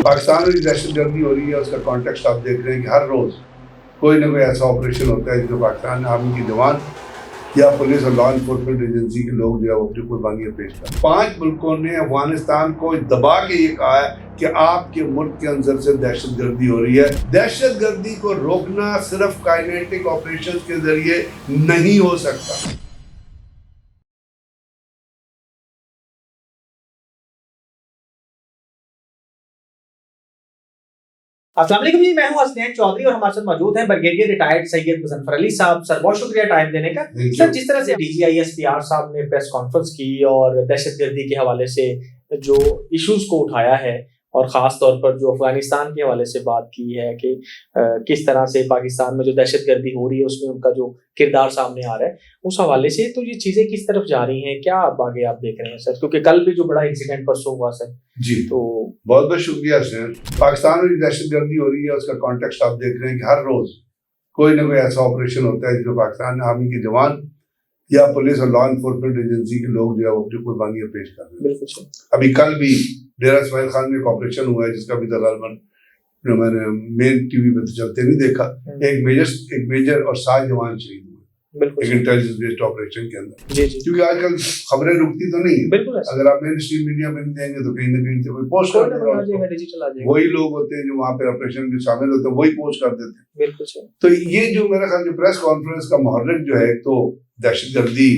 पाकिस्तान में दहशत गर्दी हो रही है, उसका कॉन्टेक्स्ट आप देख रहे हैं कि हर रोज़ कोई ना कोई ऐसा ऑपरेशन होता है जिसमें पाकिस्तान आर्मी के जवान या पुलिस और लॉ इन्फोर्समेंट एजेंसी के लोग जो है वो अपनी कुर्बानियाँ पेश कर। 5 मुल्कों ने अफगानिस्तान को दबा के ये कहा है कि आपके मुल्क के अंदर से दहशत गर्दी हो रही है। दहशत गर्दी को रोकना सिर्फ काइनेटिक ऑपरेशन के जरिए नहीं हो सकता। अस्सलाम वालेकुम जी, मैं हूं हसनैन चौधरी और हमारे साथ मौजूद हैं ब्रिगेडियर रिटायर्ड सैयद मुजफ्फर अली साहब। सर, बहुत शुक्रिया टाइम देने का। सर, जिस तरह से डीजीआई एसपीआर साहब ने प्रेस कॉन्फ्रेंस की और दहशतगर्दी के हवाले से जो इश्यूज को उठाया है और ख़ास तौर पर जो अफगानिस्तान के हवाले से बात की है कि किस तरह से पाकिस्तान में जो दहशतगर्दी हो रही है उसमें उनका जो किरदार सामने आ रहा है, उस हवाले से तो ये चीज़ें किस तरफ जा रही हैं, क्या आप आगे आप देख रहे हैं सर? क्योंकि कल भी जो बड़ा इंसिडेंट परसों हुआ सर जी, तो बहुत बहुत शुक्रिया सर। पाकिस्तान में दहशतगर्दी हो रही है, उसका कॉन्टेक्स्ट आप देख रहे हैं कि हर रोज़ कोई ना कोई ऐसा ऑपरेशन होता है जिसमें पाकिस्तान आर्मी के जवान या पुलिस और लॉ इन्फोर्समेंट एजेंसी के लोग जो है वो अपनी कुर्बानियाँ पेश कर रहे हैं। बिल्कुल सर। अभी कल भी डेरा इस्माइल खान में एक ऑपरेशन हुआ है जिसका भी तकरीबन मैंने मेन टीवी पे तो चलते नहीं देखा। एक मेजर और 7 जवान शहीद हुए एक इंटेलिजेंस बेस्ड ऑपरेशन के अंदर। जी जी। क्योंकि आजकल खबरें रुकती तो नहीं है। बिल्कुल। अगर आप मेन स्ट्रीम मीडिया में नहीं देंगे तो कहीं ना कहीं से कोई पोस्ट कर देगा, डिजिटल आ जाएगा। वही लोग होते हैं जो वहाँ पे ऑपरेशन में शामिल होते हैं, वही पोस्ट कर देते हैं। बिल्कुल सर। तो ये जो मेरा ख्याल जो प्रेस कॉन्फ्रेंस का मुहर्रिक जो है, तो दहशतगर्दी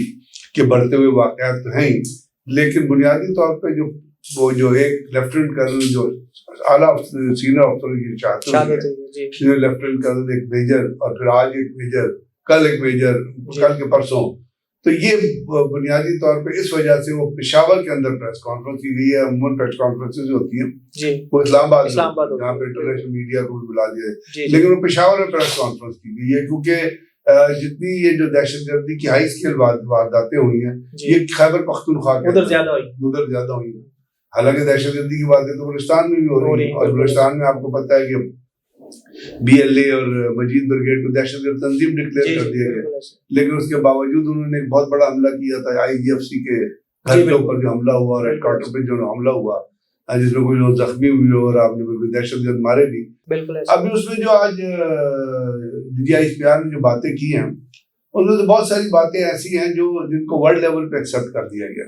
के बढ़ते हुए वाकयात तो हैं ही, लेकिन बुनियादी तौर पर जो एक लेफ्टिनेंट कर्नल जो आला सीनियर अफसर की शहादत हुई, लेफ्टिनेंट कर्नल, एक मेजर और फिर आज एक मेजर, कल एक मेजर, कल के परसों, तो ये बुनियादी तौर पे इस वजह से वो पेशावर के अंदर प्रेस कॉन्फ्रेंस की गई है। अमूमन प्रेस कॉन्फ्रेंसेज होती हैं वो इस्लामाबाद जहाँ पे इंटरनेशनल मीडिया को भी बुला दिया है, लेकिन वो पेशावर में प्रेस कॉन्फ्रेंस की गई है क्योंकि जितनी ये जो दहशतगर्दी की हाई स्केल वारदातें हुई हैं ये खैबर पख्तूनख्वा के उधर ज्यादा हुई है। हालांकि दहशतगर्दी की बातें तो बलूचिस्तान में भी हो रही है और बलूचिस्तान में आपको पता है कि BLA और मजीद ब्रिगेड को दहशतगर्द तंजीम डिक्लेयर कर दिया गया, लेकिन उसके बावजूद उन्होंने एक बहुत बड़ा हमला किया था IGFC के घर के ऊपर जो हमला हुआ और हेडक्वार्टर पे जो हमला हुआ जिसमें कोई लोग जख्मी हुए और आपने कोई दहशतगर्द मारे भी। अभी उसमें जो आज DGI एसपीआर ने जो बातें की हैं उनमें तो बहुत सारी बातें ऐसी हैं जो जिनको वर्ल्ड लेवल पे एक्सेप्ट कर दिया गया,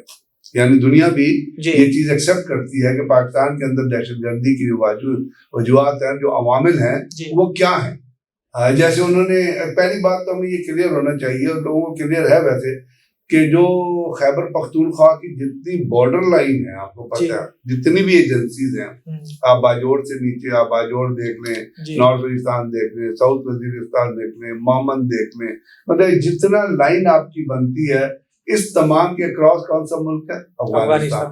यानी दुनिया भी ये चीज एक्सेप्ट करती है कि पाकिस्तान के अंदर दहशतगर्दी की वजूहत हैं, जो अवामिल हैं वो क्या है। जैसे उन्होंने पहली बात तो हमें ये क्लियर होना चाहिए और लोगों को क्लियर है वैसे कि जो खैबर पख्तूनख्वा की जितनी बॉर्डर लाइन है, आपको पता है जितनी भी एजेंसीज हैं, आप बाजोड़ से नीचे आप बाजोड़ देख लें, नॉर्थ वजीरिस्तान देख लें, साउथ वजीरिस्तान देख लें, मामन देख लें, मतलब जितना लाइन आपकी बनती है इस तमाम के क्रॉस कौन सा मुल्क है? अफगानिस्तान।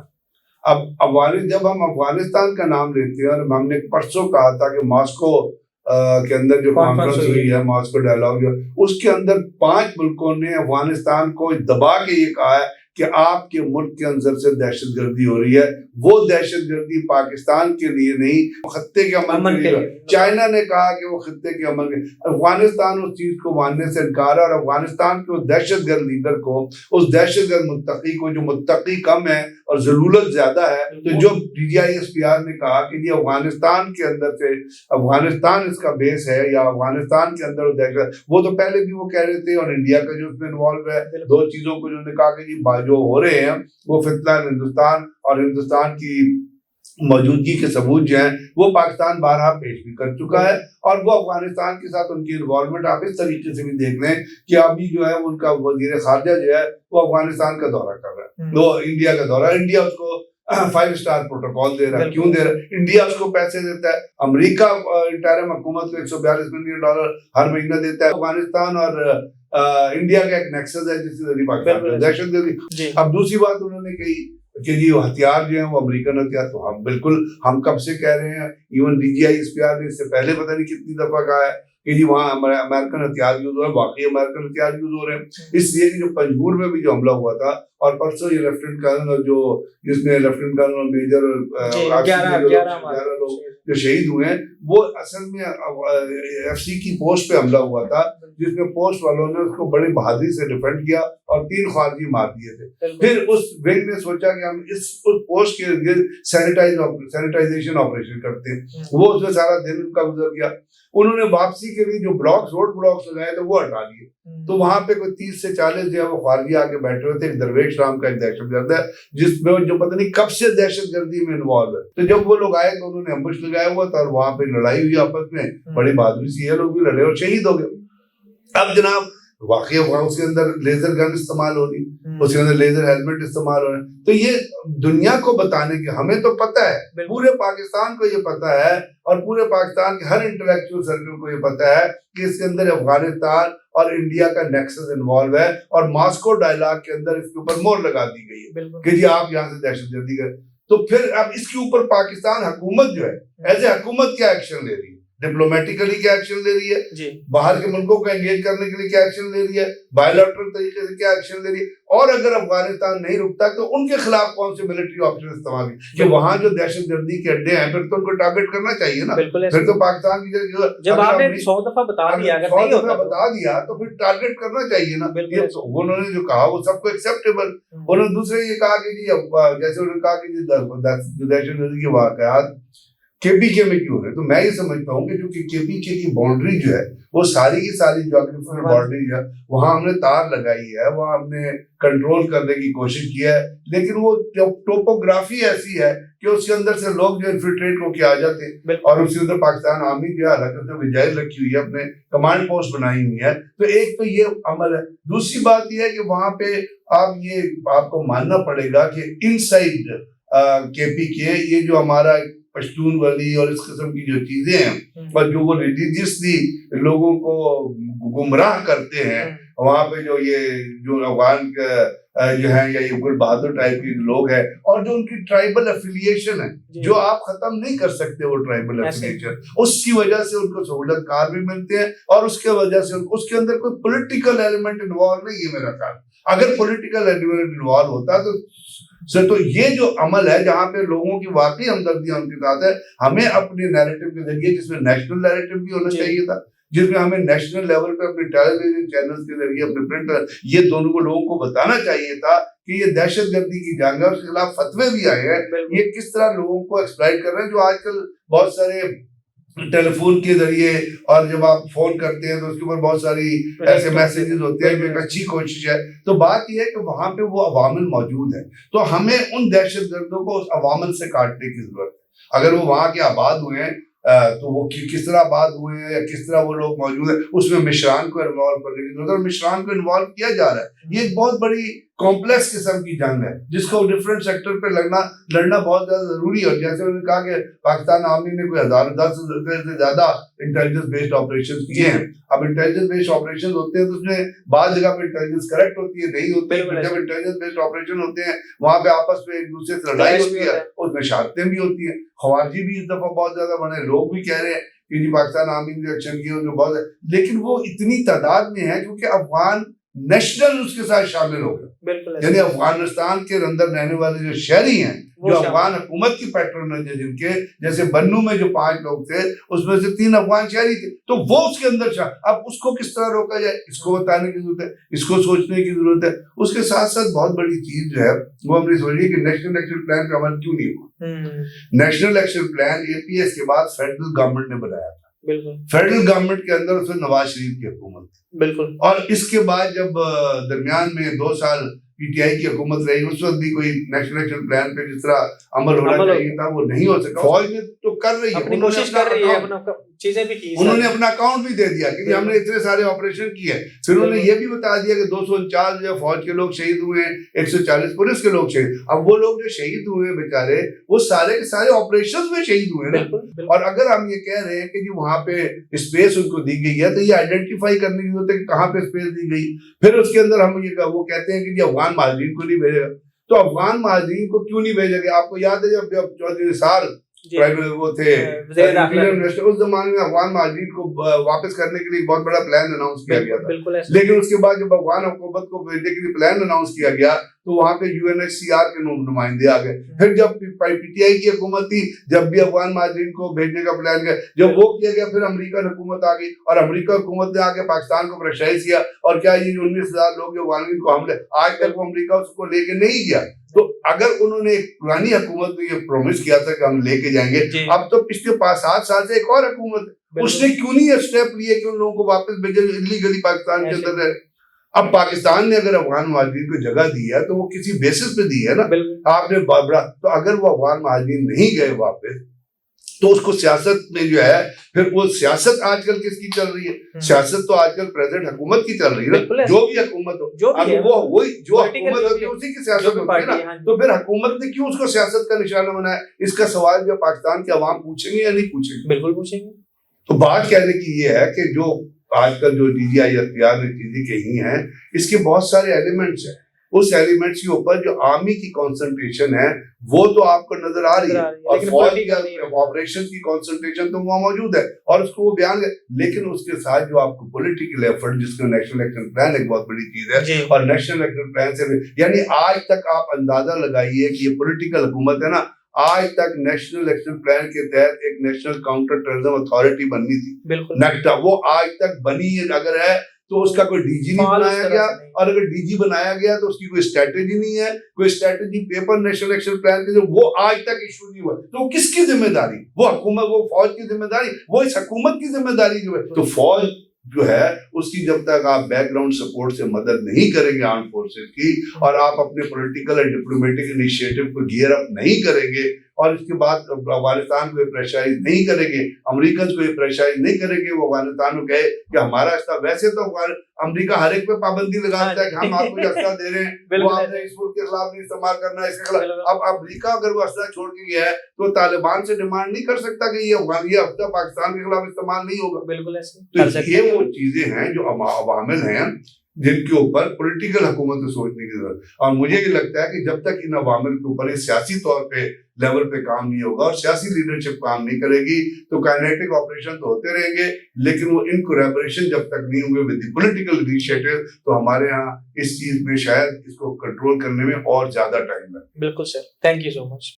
अब जब हम अफगानिस्तान का नाम लेते हैं और हमने परसों कहा था कि मॉस्को के अंदर जो कॉन्फ्रेंस हुई है, मॉस्को डायलॉग, उसके अंदर 5 मुल्कों ने अफगानिस्तान को दबा के ये कहा है कि आपके मुल्क के अंदर से दहशतगर्दी हो रही है। वो दहशतगर्दी पाकिस्तान के लिए नहीं, खत्ते के अमन के लिए। चाइना ने कहा कि वो खत्ते के अमन के, अफगानिस्तान उस चीज को मानने से इनकार है और अफगानिस्तान के उस दहशतगर्द लीडर को, उस दहशतगर्द मुत्तकी को, जो मुत्तकी कम है और जरूरत ज्यादा है, तो जो DGI एसपीआर ने कहा कि ये अफगानिस्तान के अंदर से, अफगानिस्तान इसका बेस है या अफगानिस्तान के अंदर दहशत, वो तो पहले भी वो कह रहे थे और इंडिया का जो उसमें इन्वॉल्व है, 2 चीजों को जो कहा कि जो हो रहे हैं वो फितनान हिंदुस्तान और हिंदुस्तान की मौजूदगी के सबूत जो हैं वो पाकिस्तान बारहा पेश भी कर चुका है और वो अफगानिस्तान के साथ उनकी इन्वॉल्वमेंट आप इस तरीके से भी देख लें कि अभी जो है उनका वजीर खारजा जो है वो अफगानिस्तान का दौरा कर रहा है, वो इंडिया का दौरा, इंडिया उसको 5 स्टार प्रोटोकॉल दे रहा है। क्यों दे रहा है? इंडिया उसको पैसे देता है, अमेरिका इंटरिम हुकूमत को $142 मिलियन हर महीना देता है। अफगानिस्तान और इंडिया का एक नेक्सस है जिससे दहशतगर्दी। अब दूसरी बात उन्होंने कही कि जी हथियार जो है वो अमेरिकन हथियार, तो हम कब से कह रहे हैं, इवन DGI एसपीआर ने इससे पहले पता नहीं कितनी दफा कहा है कि जी वहाँ अमेरिकन हथियार यूज हो रहे हैं, वाकई अमेरिकन हथियार यूज हो रहे हैं। इसलिए कि जो पंजगुर में भी जो हमला हुआ था और परसों ये लेफ्टिनेंट कर्नल और जो जिसमें लेफ्टिनेंट कर्नल और मेजर और 11 लोग जो शहीद हुए हैं, वो असल में FC की पोस्ट पे हमला हुआ था, जिसमें पोस्ट वालों ने उसको बड़ी बहादुरी से डिफेंड किया और 3 खारजी मार दिए थे। फिर उस विंग ने सोचा कि हम उस पोस्ट के लिए सैनिटाइजेशन ऑपरेशन करते हैं, वो उसमें सारा दिन उनका गुजर गया। उन्होंने वापसी के लिए जो रोड ब्लॉक्स लगाए थे वो हटा दिए, तो वहां पे कोई 30 से 40 जो है वो खारजी आके बैठे हुए थे। एक दरवेश राम का एक दहशतगर्द है जिसमें जो पता नहीं कब से दहशतगर्दी में इन्वॉल्व है, तो जब वो लोग आए तो उन्होंने एम्बुश लगाया हुआ था और वहां पे लड़ाई हुई आपस में, बड़ी बहादुरी से ये लोग भी लड़े और शहीद हो गए। अब जनाब वाकई उसके अंदर लेजर गन इस्तेमाल हो रही, उसके अंदर लेजर हेलमेट इस्तेमाल हो रहे हैं, तो ये दुनिया को बताने के, हमें तो पता है, पूरे पाकिस्तान को ये पता है और पूरे पाकिस्तान के हर इंटेलेक्चुअल सर्कल को ये पता है कि इसके अंदर अफगानिस्तान और इंडिया का नेक्सस इन्वॉल्व है और मॉस्को डायलॉग के अंदर इसके ऊपर मोहर लगा दी गई है कि जी आप यहाँ से दहशतगर्दी कर। तो फिर अब इसके ऊपर पाकिस्तान हुकूमत जो है एज ए हुकूमत क्या एक्शन ले रही है, डिप्लोमेटिकली क्या एक्शन ले रही है, बाहर के मुल्कों को एंगेज करने के लिए क्या एक्शन ले रही है, बायलैटरल तरीके से क्या एक्शन ले रही है, और अगर अफगानिस्तान नहीं रुकता तो उनके खिलाफ कौन से मिलिट्री ऑप्शन इस्तेमाल कि वहां जो दहशतगर्दी के अड्डे हैं फिर तो उनको टारगेट करना चाहिए ना। फिर तो पाकिस्तान की जब आपने 100 दफा बता दिया, अगर 100 दफा बता दिया तो फिर टारगेट करना चाहिए ना। उन्होंने जो कहा वो सबको एक्सेप्टेबल। उन्होंने दूसरे ये कहा कि जी जैसे उन्होंने कहा कि दहशतगर्दी के वाकयात KPK में क्यों है, तो मैं ये समझता हूँ कि जो KPK की बाउंड्री जो है वो सारी की सारी ज्योग्राफिकल बाउंड्री है, वहां हमने तार लगाई है, वहां हमने कंट्रोल करने की कोशिश की है, लेकिन वो टोपोग्राफी ऐसी है कि उसके अंदर से लोग जो इन्फिल्ट्रेट होके आ जाते हैं और उसके अंदर पाकिस्तान आर्मी जो है विजाइल रखी हुई है, अपने कमांड पोस्ट बनाई हुई है। तो एक तो ये अमल है। दूसरी बात यह है कि वहां पे आपको मानना पड़ेगा कि इनसाइड KPK ये जो हमारा पश्तून वाली और इस किस्म की जो चीजें हैं और जो वो रिलीजियसली लोगों को गुमराह करते हैं, वहां पे जो अफगान जो है या ये गुल बहादुर टाइप के लोग हैं और जो उनकी ट्राइबल एफिलिएशन है जो आप खत्म नहीं कर सकते, वो ट्राइबल एफिलिएशन, उसकी वजह से उनको सहूलतकार भी मिलते हैं और उसके वजह से उसके अंदर कोई पॉलिटिकल एलिमेंट इन्वॉल्व नहीं है मेरा ख्याल। अगर पॉलिटिकल एलिमेंट इन्वॉल्व होता तो ये जो अमल है जहां पे लोगों की वाकई हमदर्दियां उनके साथ है, हमें अपने नैरेटिव के जरिए, जिसमें नेशनल नैरेटिव भी होना चाहिए था, जिसमें हमें नेशनल लेवल पे अपने टेलीविजन चैनल्स के जरिए, अपने प्रिंट, ये दोनों को लोगों को बताना चाहिए था कि ये दहशतगर्दी की जंग है, उसके खिलाफ फतवे भी आए हैं, ये किस तरह लोगों को एक्सप्लॉइट कर रहे हैं। जो आजकल बहुत सारे टेलीफोन के जरिए और जब आप फोन करते हैं तो उसके ऊपर बहुत सारी ऐसे मैसेजेस होते हैं, एक अच्छी कोशिश है। तो बात यह है कि वहां पे वो अवामिल मौजूद है, तो हमें उन दहशतगर्दों को उस अवामिल से काटने की जरूरत है। अगर वो वहां के आबाद हुए हैं तो वो किस तरह आबाद हुए हैं या किस तरह वो लोग मौजूद है, उसमें मिश्रान को इन्वॉल्व करने की जरूरत है और मिश्रान को इन्वॉल्व किया जा रहा है। ये एक बहुत बड़ी कॉम्प्लेक्स किस्म की जंग है जिसको डिफरेंट सेक्टर पे लड़ना बहुत ज्यादा जरूरी है। और जैसे उन्होंने कहा कि पाकिस्तान आर्मी ने कोई 1010 से ज्यादा इंटेलिजेंस बेस्ड ऑपरेशन किए हैं। अब इंटेलिजेंस बेस्ड ऑपरेशन होते हैं तो उसमें बाद जगह पे इंटेलिजेंस करेक्ट होती है, नहीं होती है। जब इंटेलिजेंस बेस्ड ऑपरेशन होते हैं वहां पे आपस में एक दूसरे से लड़ाई होती है, उसमें शहादतें भी होती है। खवारजी भी इस दफा बहुत ज्यादा बने, लोग भी कह रहे हैं कि जी पाकिस्तान आर्मी ने एक्शन किया जो बहुत है, लेकिन वो इतनी तादाद में है क्योंकि अफगान नेशनल उसके साथ शामिल हो गए। यानी अफगानिस्तान के अंदर रहने वाले जो शहरी हैं, जो अफगान हुकूमत की पैट्रोनेज है, जिनके जैसे बन्नू में जो 5 लोग थे उसमें से 3 अफगान शहरी थे, तो वो उसके अंदर अब उसको किस तरह रोका जाए, इसको बताने की जरूरत है, इसको सोचने की जरूरत है। उसके साथ साथ बहुत बड़ी चीज जो है वो हमने सोची कि नेशनल एक्शन प्लान का अमल क्यों नहीं हुआ। नेशनल एक्शन प्लान APS के बाद फेडरल गवर्नमेंट ने बनाया था। फेडरल गवर्नमेंट के अंदर उसमें नवाज शरीफ की हुकूमत थी, और इसके बाद जब दरमियान में 2 साल PTI की हुकूमत रही, उस वक्त भी कोई नेशनल एक्शन प्लान पे जिस तरह अमल होना चाहिए था वो नहीं हो सका। फौज में तो कर रही है, अपनी कोशिश कर रही है, चीजें भी की, उन्होंने अपना अकाउंट भी दे दिया कि हमने इतने सारे ऑपरेशन किए। फिर उन्होंने ये भी बता दिया कि 249 जो फौज के लोग शहीद हुए हैं, 140 पुलिस के लोग शहीद। अब वो लोग जो शहीद हुए बेचारे वो सारे के सारे ऑपरेशन में शहीद हुए ना। और अगर हम ये कह रहे हैं कि जी वहां पे स्पेस उनको दी गई है, तो ये आइडेंटिफाई करने की जरूरत है कि कहाँ पे स्पेस दी गई। फिर उसके अंदर हम वो कहते हैं कि जी अफगान महाजरीन को नहीं भेजेगा, तो अफगान महाजरीन को क्यों नहीं भेजा गया? आपको याद है जब चौधरी निसार वो थे उस जमाने में अफगान महाजरीन को वापस करने के लिए बहुत बड़ा प्लान अनाउंस किया गया था, लेकिन उसके बाद जब अफगान हुकूमत को भेजने के लिए प्लान अनाउंस किया गया तो वहां पे UNHCR के नुमाइंदे आ गए। फिर जब PTI की हुकूमत थी, जब भी अफगान महाजरीन को भेजने का प्लान किया, जब वो किया गया, फिर अमेरिकन हुकूमत आ गई और अमेरिका हुकूमत ने आके पाकिस्तान को प्रेशराइज किया। और क्या ये 19,000 लोग जो अफगान को हमले, आज तक वो अमेरिका उसको लेके नहीं गया। तो अगर उन्होंने एक पुरानी हुकूमत को ये प्रॉमिस किया था कि हम लेके जाएंगे, अब तो पिछले 5-7 साल से एक और हुकूमत, उसने क्यों नहीं स्टेप लिए कि उन लोगों को वापस भेजे इलीगली पाकिस्तान के अंदर रहे। अब पाकिस्तान ने अगर अफगान महाजरीन को जगह दी है तो वो किसी बेसिस पे दी है ना, आपने बाबरा। तो अगर वो अफगान महाजरीन नहीं गए वापस, तो उसको सियासत में जो है, फिर वो सियासत आजकल किसकी चल रही है? सियासत तो आजकल प्रेजेंट हुकूमत की चल रही है ना, जो भी हुकूमत हो, अब वो वही जो हुकूमत होती है उसी की सियासत होती है ना। तो फिर हुकूमत ने क्यों उसको सियासत का निशाना बनाया? इसका सवाल जो पाकिस्तान के अवाम पूछेंगे या नहीं पूछेंगे? बिल्कुल पूछेंगे। तो बात कहने की ये है कि जो आजकल जो DGI SPR ने चीजें कही हैं, इसके बहुत सारे एलिमेंट्स हैं। उस एलिमेंट्स के ऊपर जो आर्मी की कंसंट्रेशन है वो तो आपको नजर आ रही है, और फौज की ऑपरेशन की कंसंट्रेशन तो वहां मौजूद है और उसको वो बयान है। लेकिन उसके साथ जो आपको पॉलिटिकल एफर्ट, जिसको नेशनल एक्शन प्लान एक बहुत बड़ी चीज है, और नेशनल एक्शन प्लान से यानी आज तक आप अंदाजा लगाइए कि ये पॉलिटिकल हुकूमत है ना, आज तक नेशनल एक्शन प्लान के तहत एक नेशनल काउंटर टेररिज्म अथॉरिटी बननी थी, नेक्टा, वो आज तक बनी अगर है तो उसका कोई DG नहीं बनाया गया, और अगर DG बनाया गया तो उसकी कोई स्ट्रेटेजी नहीं है, कोई strategy paper national action plan के, वो आज तक इशू नहीं हुआ। तो किसकी जिम्मेदारी? वो हुकूमत, वो फौज की जिम्मेदारी, वो इस हुकूमत की जिम्मेदारी जो है। तो फौज जो है उसकी जब तक आप बैकग्राउंड सपोर्ट से मदद नहीं करेंगे आर्म फोर्सेस की, और आप अपने पॉलिटिकल एंड डिप्लोमेटिक इनिशिएटिव को गियर अप नहीं करेंगे, और इसके बाद अफगानिस्तान को प्रेशराइज नहीं करेंगे, अमेरिकन को प्रेशराइज नहीं करेंगे, वो अफगानिस्तान को कहे कि हमारा रास्ता, वैसे तो अमेरिका हर एक पे पाबंदी लगाता है कि हम आपको रास्ता दे रहे हैं, वो आपने इस मुल्क के खिलाफ नहीं इस्तेमाल करना है, इसके खिलाफ। अब अमेरिका अगर वो असला छोड़ के गया है तो तालिबान से डिमांड नहीं कर सकता कि ये असला पाकिस्तान के खिलाफ इस्तेमाल नहीं होगा। बिल्कुल ऐसे। तो ये वो चीजें हैं जो अवामिल हैं जिनके ऊपर पॉलिटिकल हुकूमत को सोचने की जरूरत। और मुझे ये लगता है कि जब तक इन अवामिल के ऊपर सियासी तौर पे लेवल पे काम नहीं होगा और सियासी लीडरशिप काम नहीं करेगी, तो काइनेटिक ऑपरेशन तो होते रहेंगे, लेकिन वो इन कोलैबोरेशन जब तक नहीं होंगे विद द पॉलिटिकल इनिशिएटिव, तो हमारे यहाँ इस चीज में शायद इसको कंट्रोल करने में और ज्यादा टाइम लगे। बिल्कुल sir, thank you so much.